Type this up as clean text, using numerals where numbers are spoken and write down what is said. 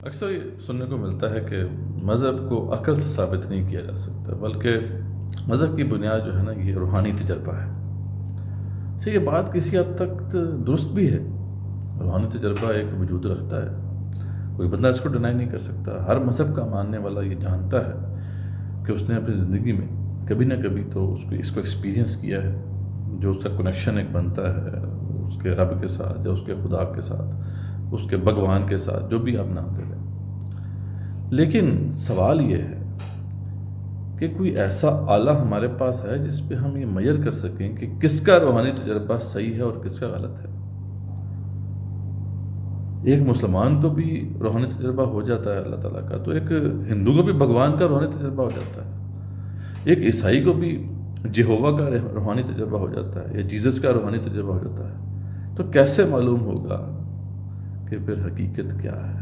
अक्सर ये सुनने को मिलता है कि मज़हब को अक़ल से साबित नहीं किया जा सकता, बल्कि मज़हब की बुनियाद जो है ना, ये रूहानी तजर्बा है। अच्छा, ये बात किसी हद तक दुरुस्त भी है। रूहानी तजर्बा एक वजूद रखता है, कोई बंदा इसको डिनाई नहीं कर सकता। हर मज़हब का मानने वाला ये जानता है कि उसने अपनी ज़िंदगी में कभी ना कभी तो उसको इसको एक्सपीरियंस किया है। जो उसका कनेक्शन एक बनता है उसके रब के साथ या उसके खुदा के साथ, उसके भगवान के साथ, जो भी आप नाम दे दें। लेकिन सवाल ये है कि कोई ऐसा आला हमारे पास है जिस पे हम ये मेजर कर सकें कि किसका रूहानी तजर्बा सही है और किसका गलत है। एक मुसलमान को भी रूहानी तजर्बा हो जाता है अल्लाह ताला का, तो एक हिंदू को भी भगवान का रूहानी तजर्बा हो जाता है। एक ईसाई को भी यहोवा का रूहानी तजर्बा हो जाता है, या जीसस का रूहानी तजर्बा हो जाता है। तो कैसे मालूम होगा कि फिर हकीकत क्या है?